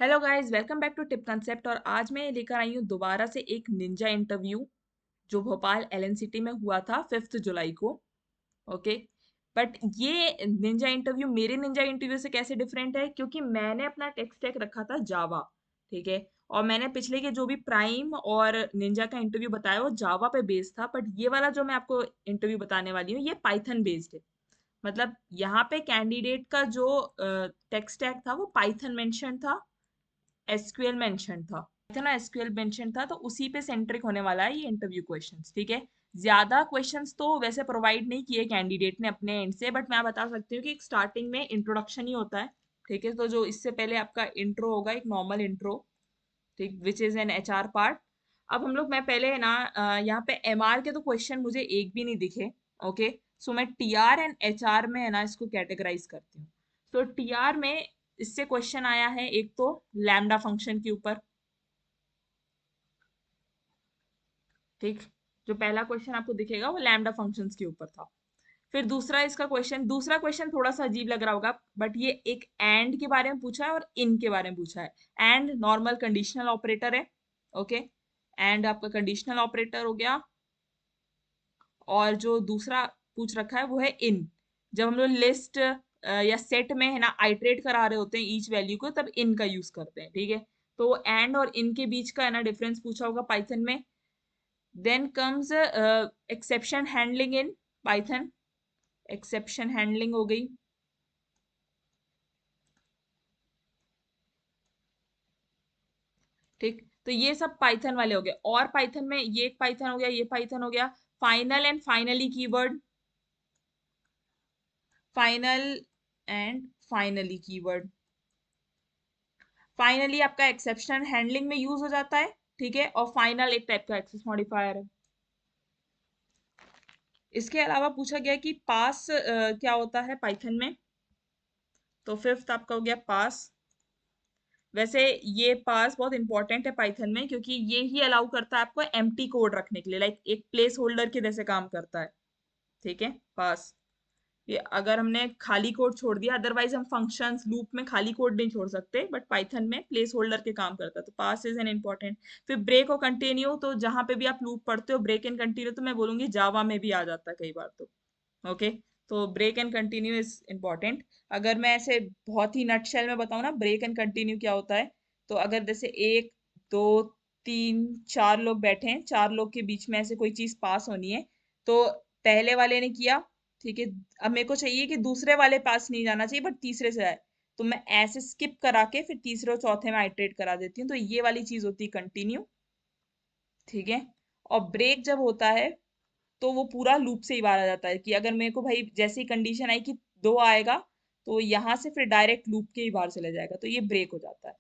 Hello guys, welcome back to Tip Concept. और आज मैं लेकर आई हूँ दोबारा से एक निंजा इंटरव्यू जो भोपाल एलएनसीटी में हुआ था 5 जुलाई को। ओके। बट ये निंजा इंटरव्यू मेरे निंजा इंटरव्यू से कैसे डिफरेंट है, क्योंकि मैंने अपना टेक स्टैक रखा था जावा। ठीक है। और मैंने पिछले के जो भी प्राइम और निंजा का इंटरव्यू बताया वो जावा पे बेस्ड था, बट ये वाला जो मैं आपको इंटरव्यू बताने वाली हूँ ये पाइथन बेस्ड है। मतलब यहाँ पे कैंडिडेट का जो टेक स्टैक था वो पाइथन मेंशन था, एसक्यूएल मेंशन था। पाइथन और एसक्यूएल मेंशन था, तो उसी पे सेंट्रिक होने वाला है ये इंटरव्यू क्वेश्चंस। ठीक है। ज्यादा क्वेश्चंस तो वैसे प्रोवाइड नहीं किए कैंडिडेट ने अपने एंड से, बट मैं बता सकती हूँ कि स्टार्टिंग में इंट्रोडक्शन ही होता है। ठीक है। तो जो इससे पहले आपका इंट्रो होगा, एक नॉर्मल इंट्रो, ठीक, which is an HR part. अब हम लोग, मैं पहले ना यहाँ पे एमआर के तो क्वेश्चन मुझे एक भी नहीं दिखे। ओके। सो मैं टीआर एंड एचआर में है ना इसको कैटेगराइज करती हूँ। तो टीआर में इससे क्वेश्चन आया है एक तो लैम्डा फंक्शन के ऊपर। ठीक। जो पहला क्वेश्चन आपको दिखेगा वो लैम्डा फंक्शंस के ऊपर था। फिर दूसरा क्वेश्चन थोड़ा सा अजीब लग रहा होगा, बट ये एक एंड के बारे में पूछा है और इन के बारे में पूछा है। एंड नॉर्मल कंडीशनल ऑपरेटर है। ओके। एंड आपका कंडीशनल ऑपरेटर हो गया। और जो दूसरा पूछ रखा है वो है इन। जब हम लोग लिस्ट या सेट में है ना आइटरेट करा रहे होते हैं ईच वैल्यू को, तब इन का यूज करते हैं। ठीक है। तो एंड और इन के बीच का है ना डिफरेंस पूछा होगा पाइथन में। Then comes exception handling in Python. Exception handling हो गई। ठीक। तो ये सब पाइथन वाले हो गए। और पाइथन में ये एक पाइथन हो गया, ये पाइथन हो गया। Final and finally keyword. Final and finally keyword. Finally आपका एक्सेप्शन हैंडलिंग में यूज हो जाता है। ठीक है। और फाइनल एक टाइप का एक्सेस मॉडिफायर है। इसके अलावा पूछा गया कि पास क्या होता है पाइथन में। तो फिफ्थ आपका हो गया पास। वैसे ये पास बहुत इंपॉर्टेंट है पाइथन में, क्योंकि ये ही अलाउ करता है आपको एम्प्टी कोड रखने के लिए, लाइक एक प्लेस होल्डर के जैसे काम करता है। ठीक है। पास, ये अगर हमने खाली कोड छोड़ दिया, अदरवाइज हम फंक्शंस लूप में खाली कोड नहीं छोड़ सकते, बट पाइथन में प्लेस होल्डर के काम करता है, तो पास इज एन इम्पॉर्टेंट। फिर ब्रेक और कंटिन्यू, तो जहां पे भी आप लूप पढ़ते हो ब्रेक एंड कंटिन्यू, तो मैं बोलूंगी जावा में भी आ जाता है कई बार तो। ओके। तो break and continue is important. अगर मैं ऐसे बहुत ही नटशेल में बताऊं ना ब्रेक एंड कंटिन्यू क्या होता है, तो अगर जैसे एक, दो, तीन, चार लोग बैठे हैं, चार लोग के बीच में ऐसे कोई चीज पास होनी है, तो पहले वाले ने किया, ठीक है, अब मेरे को चाहिए कि दूसरे वाले पास नहीं जाना चाहिए बट तीसरे से आए, तो मैं ऐसे स्किप करा के फिर तीसरे और चौथे में आइटरेट करा देती हूँ, तो ये वाली चीज होती है कंटिन्यू। ठीक है। और ब्रेक जब होता है तो वो पूरा लूप से ही बाहर आ जाता है, कि अगर मेरे को भाई जैसी कंडीशन आई कि दो आएगा, तो यहाँ से फिर डायरेक्ट लूप के ही बाहर चले जाएगा, तो ये ब्रेक हो जाता है।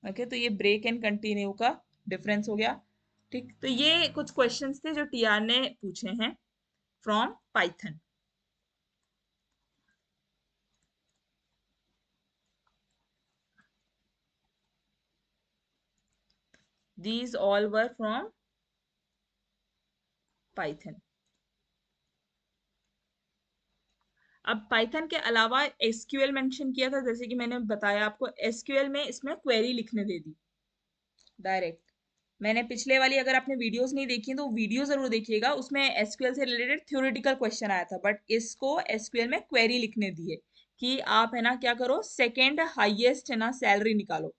ओके। तो ये ब्रेक एंड कंटिन्यू का डिफरेंस हो गया। ठीक। तो ये कुछ क्वेश्चंस थे जो टीआर ने पूछे हैं from Python. These all were from Python. अब पाइथन के अलावा एसक्यूएल मेंशन किया था, जैसे कि मैंने बताया आपको, एसक्यूएल में इसमें क्वेरी लिखने दे दी डायरेक्ट। मैंने पिछले वाली, अगर आपने वीडियोस नहीं देखी तो वीडियो जरूर देखिएगा, उसमें एसक्यूएल से रिलेटेड थ्योरेटिकल क्वेश्चन आया था, बट इसको एसक्यूएल में क्वेरी लिखने दी है कि आप है ना क्या करो, सेकेंड हाईएस्ट है ना सैलरी निकालो।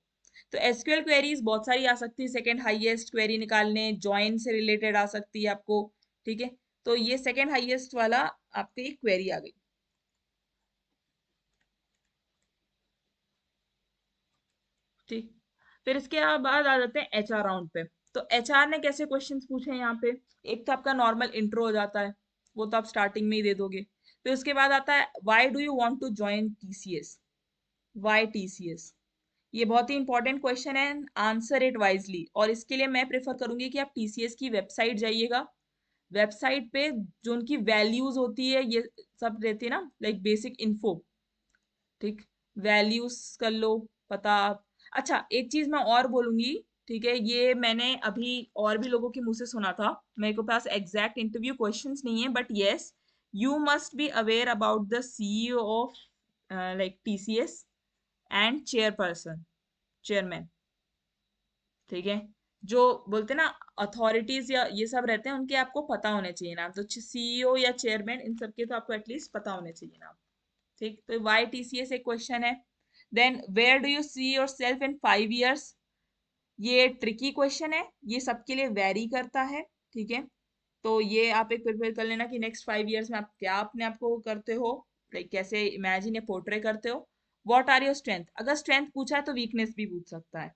तो एसक्यूएल क्वेरीज बहुत सारी आ सकती है, सेकेंड हाईएस्ट क्वेरी निकालने, ज्वाइन से रिलेटेड आ सकती है आपको। ठीक है। तो ये सेकेंड हाईएस्ट वाला आपकी क्वेरी आ गई। ठीक। फिर इसके बाद आ जाते हैं एचआर राउंड पे। तो एचआर ने कैसे क्वेश्चंस पूछे हैं यहाँ पे। एक तो आपका नॉर्मल इंट्रो हो जाता है, वो तो आप स्टार्टिंग में ही दे दोगे। फिर उसके बाद आता है why do you want to join TCS. Why TCS, ये बहुत ही इंपॉर्टेंट क्वेश्चन है। आंसर इट वाइजली, और इसके लिए मैं प्रेफर करूंगी कि आप टीसीएस की वेबसाइट जाइएगा। वेबसाइट पे जो उनकी वैल्यूज होती है ये सब रहती है ना, लाइक बेसिक इन्फो। ठीक। वैल्यूज कर लो पता। अच्छा, एक चीज मैं और बोलूंगी। ठीक है। ये मैंने अभी और भी लोगों के मुंह से सुना था, मेरे को पास एग्जैक्ट इंटरव्यू क्वेश्चंस नहीं है, but yes, you must be aware about the CEO of like TCS and chairperson. Chairman, ठीक है। जो बोलते हैं ना अथॉरिटीज या ये सब रहते हैं, उनके आपको पता होने चाहिए नाम, तो सीईओ या चेयरमैन इन सब के तो आपको एटलीस्ट पता होने चाहिए नाम, ठीक। तो वाई टीसीएस एक क्वेश्चन है। Then where do you see yourself in 5 years, ये ट्रिकी क्वेश्चन है, ये सबके लिए वेरी करता है, ठीक है। तो ये आप एक प्रिपेयर कर लेना कि नेक्स्ट 5 years में आप क्या अपने आप को करते हो, लाइक कैसे इमेजिन या पोर्ट्रे करते हो। व्हाट आर योर स्ट्रेंथ, अगर स्ट्रेंथ पूछा है तो वीकनेस भी पूछ सकता है,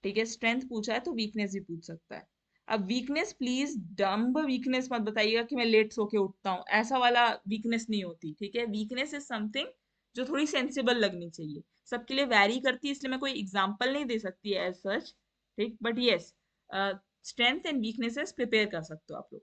ठीक है। स्ट्रेंथ पूछा है तो वीकनेस भी पूछ सकता है। अब वीकनेस प्लीज डम्ब वीकनेस मत बताइएगा कि मैं लेट सो के उठता हूँ, ऐसा वाला वीकनेस नहीं होती, ठीक है। वीकनेस इज समथिंग जो थोड़ी सेंसिबल लगनी चाहिए, सबके लिए वैरी करती है, इसलिए मैं कोई एग्जाम्पल नहीं दे सकती है एज सच, ठीक। But yes, strength and weaknesses prepare कर सकते हो आप लोग।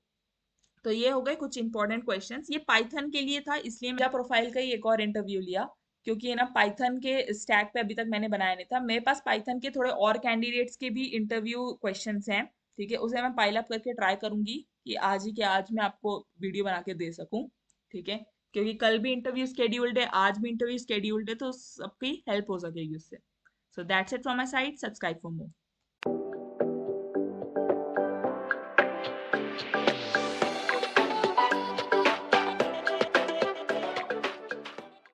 तो ये हो गए कुछ इंपॉर्टेंट क्वेश्चंस, ये पाइथन के लिए था, इसलिए मेरा प्रोफाइल का ही एक और इंटरव्यू लिया, क्योंकि है ना पाइथन के स्टैक पे अभी तक मैंने बनाया नहीं था। मेरे पास पाइथन के थोड़े और कैंडिडेट्स के भी इंटरव्यू क्वेश्चंस हैं, ठीक है। उसे मैं पाइल अप करके ट्राई करूंगी कि आज ही के आज मैं आपको वीडियो बना के दे सकूं, ठीक है। क्योंकि कल भी इंटरव्यू स्केड्यूल्ड है, आज भी इंटरव्यू स्केड्यूल्ड है, तो सबकी हेल्प हो सकेगी उससे। So that's it from my side, subscribe for more.